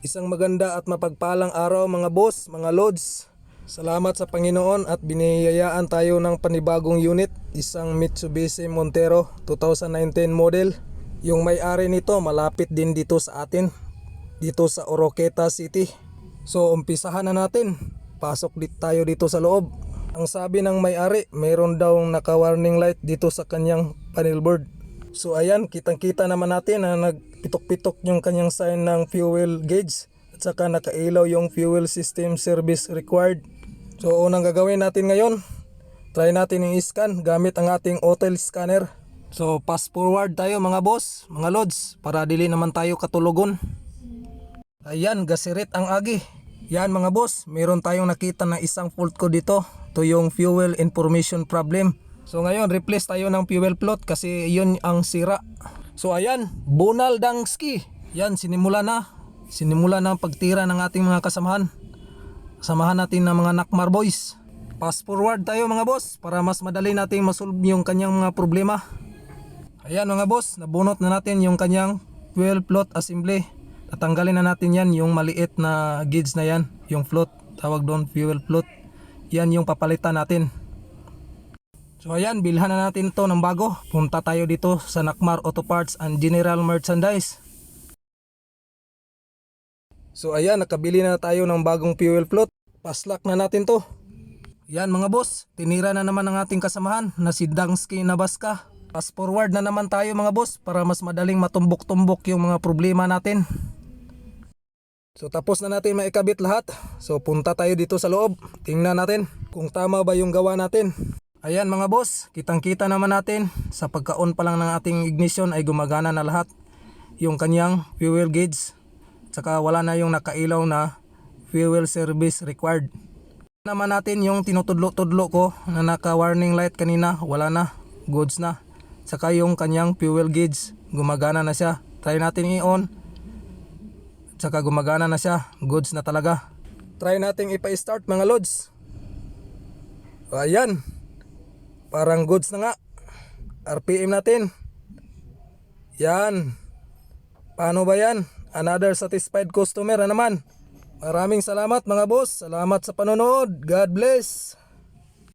Isang maganda at mapagpalang araw mga boss, mga lods. Salamat sa Panginoon at biniyayaan tayo ng panibagong unit, isang Mitsubishi Montero 2019 model. Yung may-ari nito malapit din dito sa atin, dito sa Oroqueta City. So umpisahan na natin, pasok tayo dito sa loob. Ang sabi ng may-ari, mayroon daw naka-warning light dito sa kanyang panel board. So ayan, kitang-kita naman natin na nagpitok-pitok yung kanyang sign ng fuel gauge at saka nakailaw yung fuel system service required. So unang gagawin natin ngayon, try natin yung scan gamit ang ating hotel scanner. So fast forward tayo mga boss, mga lods, para dili naman tayo katulogon. Ayan, gasirit ang agi. Yan mga boss, meron tayong nakita na isang fault code dito. Ito yung fuel information problem. So ngayon, replace tayo ng fuel float kasi yun ang sira. So ayan, Bunal Dangski. Yan, sinimula na ang pagtira ng ating mga kasamahan. Samahan natin ng mga Nakmar boys. Fast forward tayo mga boss para mas madali nating masolve yung kanyang mga problema. Ayan mga boss, nabunot na natin yung kanyang fuel float assembly. Tatanggalin na natin yan, yung maliit na gauge na yan, yung float, tawag doon fuel float. Yan yung papalitan natin. So ayan, bilhan na natin ito ng bago. Punta tayo dito sa Nakmar Auto Parts and General Merchandise. So ayan, nakabili na tayo ng bagong fuel float. Paslak na natin to. Yan mga boss, tinira na naman ang ating kasamahan na si Dangski Nabaska. Fast forward na naman tayo mga boss para mas madaling matumbok-tumbok yung mga problema natin. So tapos na natin maikabit lahat. So punta tayo dito sa loob. Tingnan natin kung tama ba yung gawa natin. Ayan mga boss, kitang-kita naman natin sa pagka-on pa lang ng ating ignition ay gumagana na lahat yung kanyang fuel gauge. Saka wala na yung nakailaw na fuel service required. Naman natin yung tinutudlo-tudlo ko na naka-warning light kanina, wala na, goods na. Saka yung kanyang fuel gauge, gumagana na siya. Try natin i-on. Saka gumagana na siya, goods na talaga. Try natin ipa-start mga lods. Ayan. Parang goods na nga. RPM natin. Yan. Paano ba yan? Another satisfied customer na naman. Maraming salamat mga boss. Salamat sa panonood. God bless.